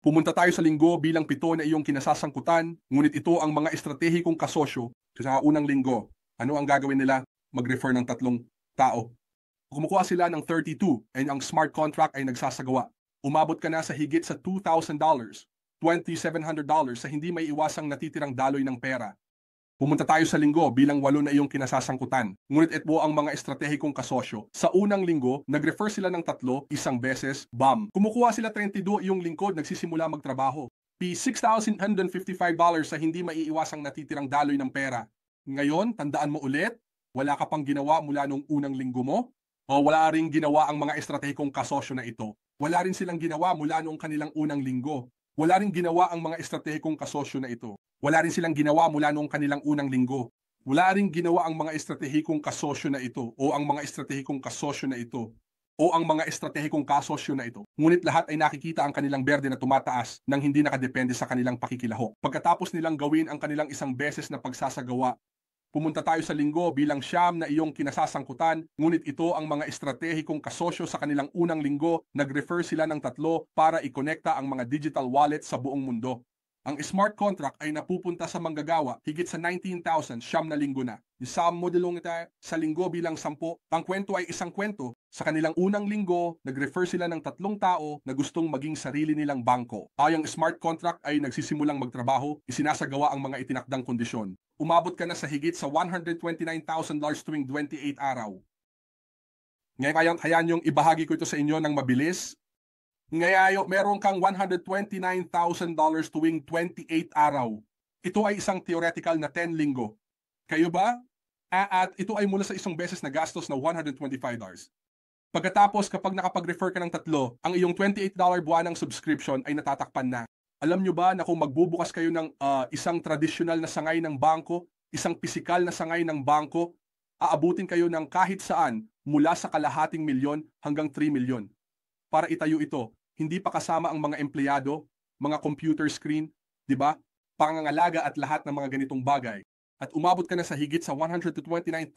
Pumunta tayo sa linggo bilang 7 na iyong kinasasangkutan, ngunit ito ang mga estratehikong kasosyo sa unang linggo. Ano ang gagawin nila? Mag-refer ng 3 tao. Kumukuha sila ng 32 and ang smart contract ay nagsasagawa. Umabot ka na sa higit sa $2,000. $2,700 sa hindi may iwasang natitirang daloy ng pera. Pumunta tayo sa linggo bilang 8 na iyong kinasasangkutan. Ngunit ito ang mga estratehikong kasosyo. Sa unang linggo, nag-refer sila ng 3, isang beses, bam. Kumukuha sila 32 iyong lingkod, nagsisimula magtrabaho. $6,155 sa hindi maiiwasang natitirang daloy ng pera. Ngayon, tandaan mo ulit, wala ka pang ginawa mula nung unang linggo mo? O wala ring ginawa ang mga estratehikong kasosyo na ito? Wala rin silang ginawa mula noong kanilang unang linggo. Wala rin ginawa ang mga estratehikong kasosyo na ito. Wala rin silang ginawa mula noong kanilang unang linggo. Wala rin ginawa ang mga estratehikong kasosyo na ito o ang mga estratehikong kasosyo na ito o ang mga estratehikong kasosyo na ito. Ngunit lahat ay nakikita ang kanilang berde na tumataas nang hindi nakadepende sa kanilang pakikilahok. Pagkatapos nilang gawin ang kanilang isang beses na pagsasagawa, pumunta tayo sa linggo bilang 9 na iyong kinasasangkutan, ngunit ito ang mga estratehikong kasosyo sa kanilang unang linggo, nag-refer sila ng 3 para i-konekta ang mga digital wallet sa buong mundo. Ang smart contract ay napupunta sa manggagawa higit sa 19,000 na linggo na. Isang modelong ito sa linggo bilang 10. Ang kwento ay isang kwento. Sa kanilang unang linggo, nag-refer sila ng 3 tao na gustong maging sarili nilang bangko. Ang smart contract ay nagsisimulang magtrabaho, isinasagawa ang mga itinakdang kondisyon. Umabot ka na sa higit sa $129,000 tuwing 28 araw. Ngayon, hayaan yung ibahagi ko ito sa inyo ng mabilis. Ngayon, meron kang $129,000 tuwing 28 araw. Ito ay isang theoretical na 10 linggo. Kayo ba? At ito ay mula sa isang beses na gastos na $125. Pagkatapos, kapag nakapag-refer ka ng tatlo, ang iyong $28 buwanang subscription ay natatakpan na. Alam nyo ba na kung magbubukas kayo ng isang tradisyonal na sangay ng bangko, isang pisikal na sangay ng bangko, aabutin kayo ng kahit saan mula sa kalahating milyon hanggang 3 milyon. Para itayo ito, hindi pa kasama ang mga empleyado, mga computer screen, di ba? Pangangalaga at lahat ng mga ganitong bagay. At umabot ka na sa higit sa $129,000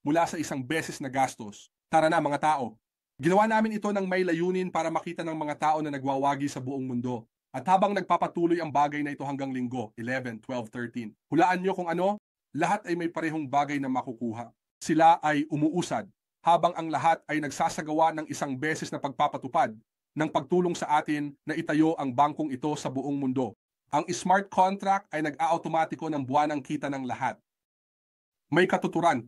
mula sa isang beses na gastos. Tara na mga tao. Ginawa namin ito ng may layunin para makita ng mga tao na nagwawagi sa buong mundo. At habang nagpapatuloy ang bagay na ito hanggang linggo, 11, 12, 13, hulaan nyo kung ano, lahat ay may parehong bagay na makukuha. Sila ay umuusad, habang ang lahat ay nagsasagawa ng isang beses na pagpapatupad ng pagtulong sa atin na itayo ang bangkong ito sa buong mundo. Ang smart contract ay nag-automatiko ng buwanang kita ng lahat. May katuturan.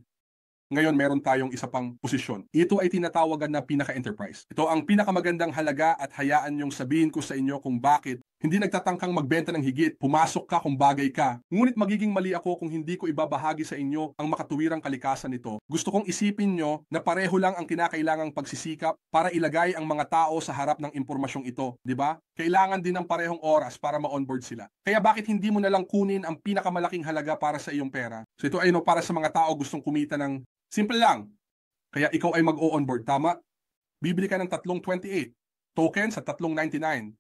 Ngayon meron tayong isa pang posisyon. Ito ay tinatawagan na pinaka-enterprise. Ito ang pinakamagandang halaga at hayaan niyong sabihin ko sa inyo kung bakit hindi nagtatangkang magbenta ng higit, pumasok ka kung bagay ka. Ngunit magiging mali ako kung hindi ko ibabahagi sa inyo ang makatuwirang kalikasan nito. Gusto kong isipin nyo na pareho lang ang kinakailangang pagsisikap para ilagay ang mga tao sa harap ng impormasyong ito, di ba? Kailangan din ng parehong oras para ma-onboard sila. Kaya bakit hindi mo na lang kunin ang pinakamalaking halaga para sa iyong pera? So ito ay para sa mga tao gustong kumita ng simple lang. Kaya ikaw ay mag-o-onboard, tama? Bibili ka ng 328 tokens at 399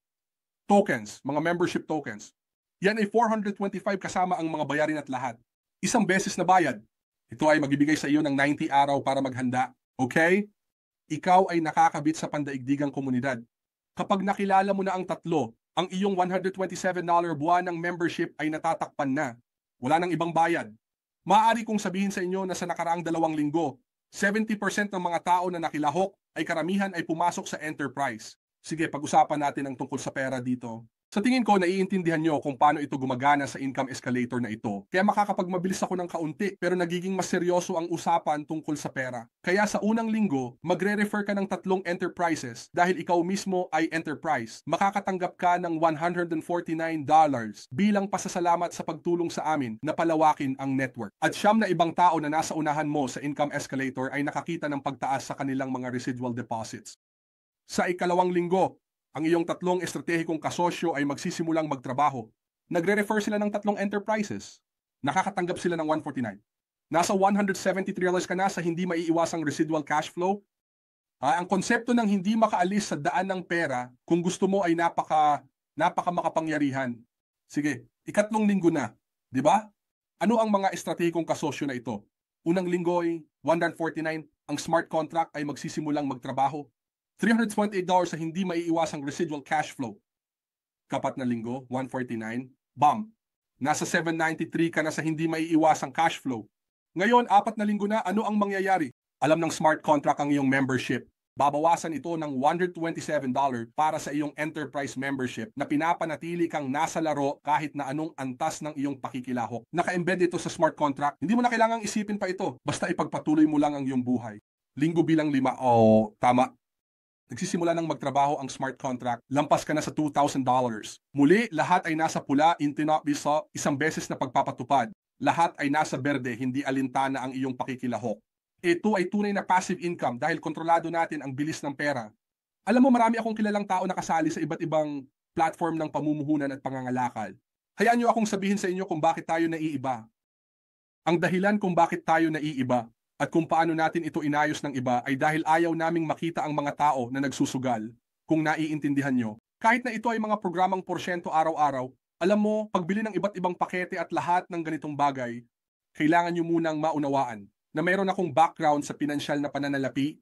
tokens, mga membership tokens. Yan ay 425 kasama ang mga bayarin at lahat. Isang beses na bayad. Ito ay magbibigay sa iyo ng 90 araw para maghanda. Okay? Ikaw ay nakakabit sa pandaigdigang komunidad. Kapag nakilala mo na ang tatlo, ang iyong $127 buwan ng membership ay natatakpan na. Wala nang ibang bayad. Maaari kong sabihin sa inyo na sa nakaraang 2 linggo, 70% ng mga tao na nakilahok ay karamihan ay pumasok sa enterprise. Sige, pag-usapan natin ang tungkol sa pera dito. Sa tingin ko, naiintindihan nyo kung paano ito gumagana sa income escalator na ito. Kaya makakapagmabilis ako ng kaunti, pero nagiging mas seryoso ang usapan tungkol sa pera. Kaya sa unang linggo, magre-refer ka ng 3 enterprises dahil ikaw mismo ay enterprise. Makakatanggap ka ng $149 bilang pasasalamat sa pagtulong sa amin na palawakin ang network. At siyam na ibang tao na nasa unahan mo sa income escalator ay nakakita ng pagtaas sa kanilang mga residual deposits. Sa ikalawang linggo, ang iyong 3 estratehikong kasosyo ay magsisimulang magtrabaho. Nagre-refer sila ng 3 enterprises. Nakakatanggap sila ng $149. Nasa $173 ka na sa hindi maiiwasang residual cash flow. Ang konsepto ng hindi makaalis sa daan ng pera, kung gusto mo ay napaka makapangyarihan. Sige, ikatlong linggo na, di ba? Ano ang mga estratehikong kasosyo na ito? Unang linggo ay $149, ang smart contract ay magsisimulang magtrabaho. $328 sa hindi maiiwasang residual cash flow. Kapat na linggo, $149, bam. Nasa $793 ka na sa hindi maiiwasang cash flow. Ngayon, 4 na linggo na, ano ang mangyayari? Alam ng smart contract ang iyong membership. Babawasan ito ng $127 para sa iyong enterprise membership na pinapanatili kang nasa laro kahit na anong antas ng iyong pakikilahok. Naka-embed ito sa smart contract. Hindi mo na kailangang isipin pa ito. Basta ipagpatuloy mo lang ang iyong buhay. Linggo bilang 5. Tama. Nagsisimula ng magtrabaho ang smart contract, lampas ka na sa $2,000. Muli, lahat ay nasa pula, intinabiso, isang beses na pagpapatupad. Lahat ay nasa berde, hindi alintana ang iyong pakikilahok. Ito ay tunay na passive income dahil kontrolado natin ang bilis ng pera. Alam mo, marami akong kilalang tao na kasali sa iba't ibang platform ng pamumuhunan at pangangalakal. Hayaan niyo akong sabihin sa inyo kung bakit tayo naiiba. Ang dahilan kung bakit tayo naiiba at kung paano natin ito inayos ng iba ay dahil ayaw naming makita ang mga tao na nagsusugal. Kung naiintindihan nyo, kahit na ito ay mga programang porsyento araw-araw, alam mo, pagbili ng iba't ibang pakete at lahat ng ganitong bagay, kailangan nyo munang maunawaan na mayroon akong background sa pinansyal na pananalapi.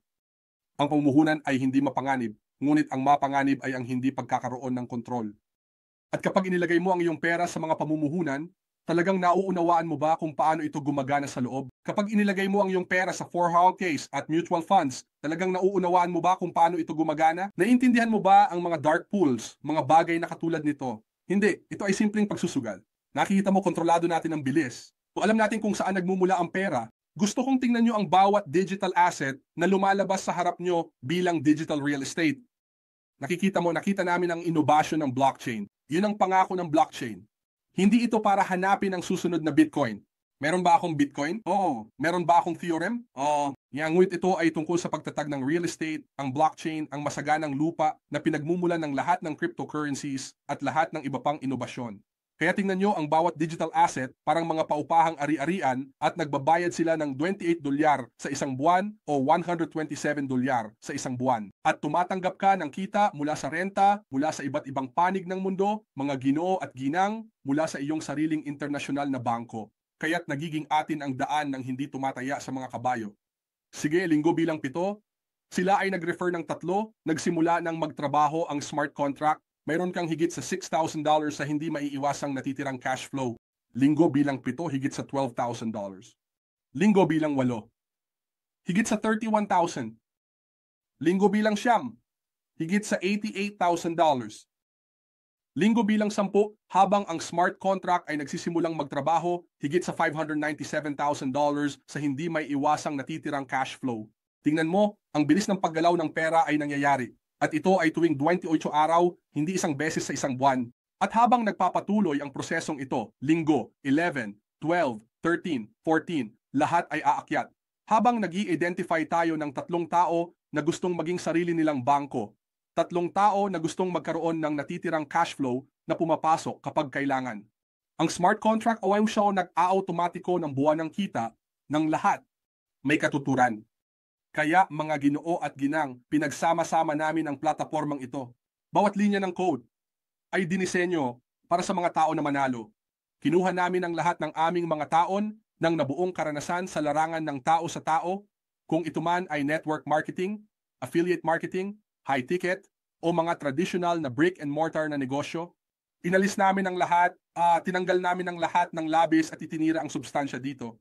Ang pamumuhunan ay hindi mapanganib, ngunit ang mapanganib ay ang hindi pagkakaroon ng kontrol. At kapag inilagay mo ang iyong pera sa mga pamumuhunan, talagang nauunawaan mo ba kung paano ito gumagana sa loob? Kapag inilagay mo ang iyong pera sa 401ks at mutual funds, talagang nauunawaan mo ba kung paano ito gumagana? Naiintindihan mo ba ang mga dark pools, mga bagay na katulad nito? Hindi, ito ay simpleng pagsusugal. Nakikita mo kontrolado natin ang bilis. Kung alam natin kung saan nagmumula ang pera, Gusto kong tingnan nyo ang bawat digital asset na lumalabas sa harap nyo bilang digital real estate. Nakita namin ang inobasyon ng blockchain. Yun ang pangako ng blockchain. Hindi ito para hanapin ang susunod na Bitcoin. Meron ba akong Bitcoin? Oo. Meron ba akong Theorem? Oo. Ngunit ito ay tungkol sa pagtatag ng real estate, ang blockchain, ang masaganang lupa na pinagmumulan ng lahat ng cryptocurrencies at lahat ng iba pang inobasyon. Kaya tingnan nyo ang bawat digital asset parang mga paupahang ari-arian at nagbabayad sila ng $28 sa isang buwan o $127 sa isang buwan. At tumatanggap ka ng kita mula sa renta, mula sa iba't ibang panig ng mundo, mga ginoo at ginang, mula sa iyong sariling internasyonal na bangko. Kaya't nagiging atin ang daan ng hindi tumataya sa mga kabayo. Sige, linggo bilang 7, sila ay nag-refer ng 3, nagsimula ng magtrabaho ang smart contract. Mayroon kang higit sa $6,000 sa hindi maiiwasang natitirang cash flow. Linggo bilang 7, higit sa $12,000. Linggo bilang 8, higit sa $31,000. Linggo bilang 9, higit sa $88,000. Linggo bilang 10, habang ang smart contract ay nagsisimulang magtrabaho, higit sa $597,000 sa hindi may iwasang natitirang cash flow. Tingnan mo, ang bilis ng paggalaw ng pera ay nangyayari. At ito ay tuwing 28 araw, hindi isang beses sa isang buwan. At habang nagpapatuloy ang prosesong ito, linggo, 11, 12, 13, 14, lahat ay aakyat. Habang nag-i-identify tayo ng 3 tao na gustong maging sarili nilang bangko, 3 tao na gustong magkaroon ng natitirang cash flow na pumapasok kapag kailangan. Ang smart contract o siya nag-a-automatiko ng buwan ng kita ng lahat. May katuturan. Kaya mga ginoo at ginang, pinagsama-sama namin ang platapormang ito. Bawat linya ng code ay dinisenyo para sa mga tao na manalo. Kinuha namin ang lahat ng aming mga taon ng nabuong karanasan sa larangan ng tao sa tao, kung ito man ay network marketing, affiliate marketing, high ticket, o mga traditional na brick and mortar na negosyo. Inalis namin ang lahat, tinanggal namin ang lahat ng labis at itinira ang substansya dito.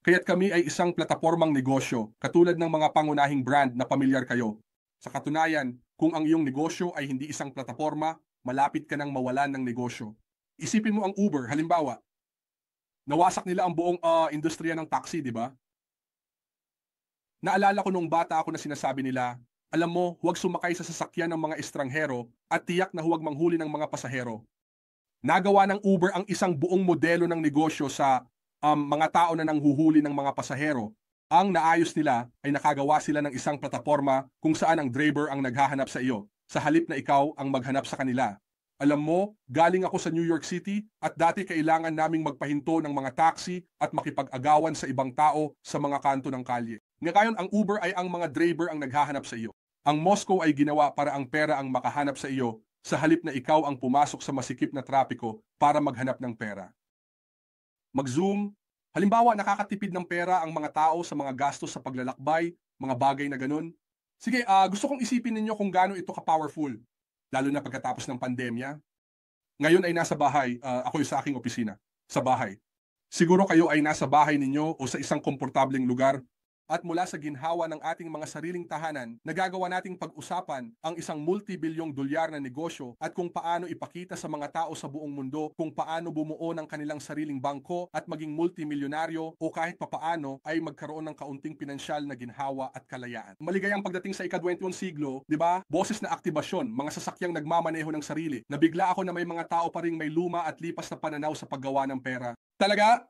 Kaya't kami ay isang platapormang negosyo, katulad ng mga pangunahing brand na pamilyar kayo. Sa katunayan, kung ang iyong negosyo ay hindi isang plataporma, malapit ka nang mawalan ng negosyo. Isipin mo ang Uber, halimbawa. Nawasak nila ang buong industriya ng taxi, di ba? Naalala ko nung bata ako na sinasabi nila, alam mo, huwag sumakay sa sasakyan ng mga estranghero at tiyak na huwag manghuli ng mga pasahero. Nagawa ng Uber ang isang buong modelo ng negosyo sa mga tao na nanghuhuli ng mga pasahero. Ang naayos nila ay nakagawa sila ng isang plataporma kung saan ang driver ang naghahanap sa iyo, sa halip na ikaw ang maghanap sa kanila. Alam mo, galing ako sa New York City at dati kailangan naming magpahinto ng mga taxi at makipag-agawan sa ibang tao sa mga kanto ng kalye. Ngayon ang Uber ay ang mga driver ang naghahanap sa iyo. Ang Moscow ay ginawa para ang pera ang makahanap sa iyo, sa halip na ikaw ang pumasok sa masikip na trapiko para maghanap ng pera. Mag-Zoom. Halimbawa, nakakatipid ng pera ang mga tao sa mga gastos sa paglalakbay, mga bagay na ganun. Sige, gusto kong isipin ninyo kung gaano ito ka-powerful, lalo na pagkatapos ng pandemya. Ngayon ay nasa bahay, ako sa aking opisina, sa bahay. Siguro kayo ay nasa bahay ninyo o sa isang komportableng lugar. At mula sa ginhawa ng ating mga sariling tahanan, nagagawa nating pag-usapan ang isang multi-bilyong dolyar na negosyo at kung paano ipakita sa mga tao sa buong mundo kung paano bumuo ng kanilang sariling bangko at maging multimilyonaryo o kahit papaano ay magkaroon ng kaunting pinansyal na ginhawa at kalayaan. Maligayang pagdating sa ika-21 siglo, di ba? Boses na aktibasyon, mga sasakyang nagmamaneho ng sarili. Nabigla ako na may mga tao pa ring may luma at lipas na pananaw sa paggawa ng pera. Talaga?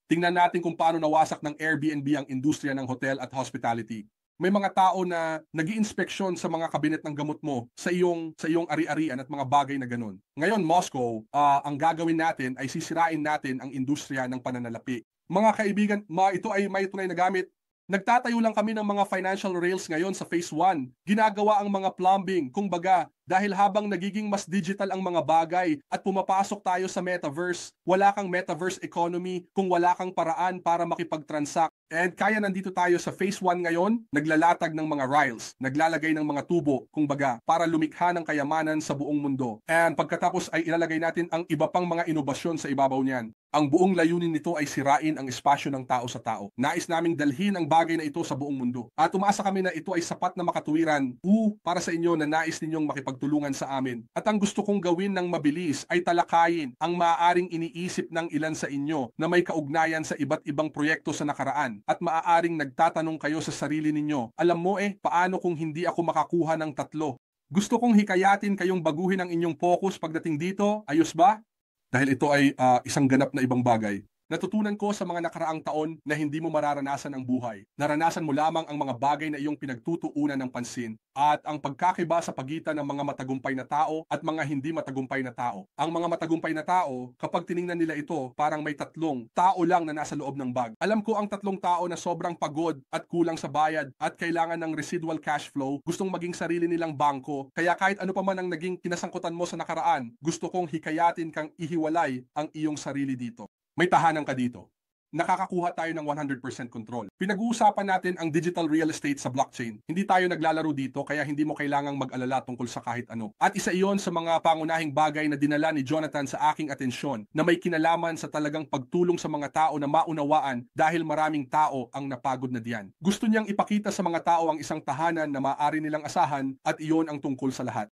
Tingnan natin kung paano nawasak ng Airbnb ang industriya ng hotel at hospitality. May mga tao na nag-iinspeksyon sa mga kabinet ng gamot mo sa iyong ari-arian at mga bagay na ganun. Ngayon, Moscow, ang gagawin natin ay sisirain natin ang industriya ng pananalapi. Mga kaibigan, ito ay may tunay na gamit. Nagtatayo lang kami ng mga financial rails ngayon sa Phase 1. Ginagawa ang mga plumbing, kumbaga, dahil habang nagiging mas digital ang mga bagay at pumapasok tayo sa metaverse, wala kang metaverse economy kung wala kang paraan para makipag-transact. And kaya nandito tayo sa Phase 1 ngayon, naglalatag ng mga rails, naglalagay ng mga tubo, kumbaga, para lumikha ng kayamanan sa buong mundo. And pagkatapos ay ilalagay natin ang iba pang mga inobasyon sa ibabaw niyan. Ang buong layunin nito ay sirain ang espasyo ng tao sa tao. Nais naming dalhin ang bagay na ito sa buong mundo. At umaasa kami na ito ay sapat na makatuwiran para sa inyo na nais ninyong makipag makipagtulungan sa amin. At ang gusto kong gawin ng mabilis ay talakayin ang maaaring iniisip ng ilan sa inyo na may kaugnayan sa iba't ibang proyekto sa nakaraan at maaaring nagtatanong kayo sa sarili ninyo, alam mo paano kung hindi ako makakuha ng 3? Gusto kong hikayatin kayong baguhin ang inyong focus pagdating dito, ayos ba? Dahil ito ay isang ganap na ibang bagay. Natutunan ko sa mga nakaraang taon na hindi mo mararanasan ang buhay. Naranasan mo lamang ang mga bagay na iyong pinagtutuunan ng pansin at ang pagkakiba sa pagitan ng mga matagumpay na tao at mga hindi matagumpay na tao. Ang mga matagumpay na tao, kapag tiningnan nila ito, parang may 3 tao lang na nasa loob ng bag. Alam ko ang 3 tao na sobrang pagod at kulang sa bayad at kailangan ng residual cash flow, gustong maging sarili nilang bangko. Kaya kahit ano pa man ang naging kinasangkutan mo sa nakaraan, gusto kong hikayatin kang ihiwalay ang iyong sarili dito. May tahanan ka dito. Nakakakuha tayo ng 100% control. Pinag-uusapan natin ang digital real estate sa blockchain. Hindi tayo naglalaro dito kaya hindi mo kailangang mag-alala tungkol sa kahit ano. At isa iyon sa mga pangunahing bagay na dinala ni Jonathan sa aking atensyon na may kinalaman sa talagang pagtulong sa mga tao na maunawaan dahil maraming tao ang napagod na diyan. Gusto niyang ipakita sa mga tao ang isang tahanan na maaari nilang asahan at iyon ang tungkol sa lahat.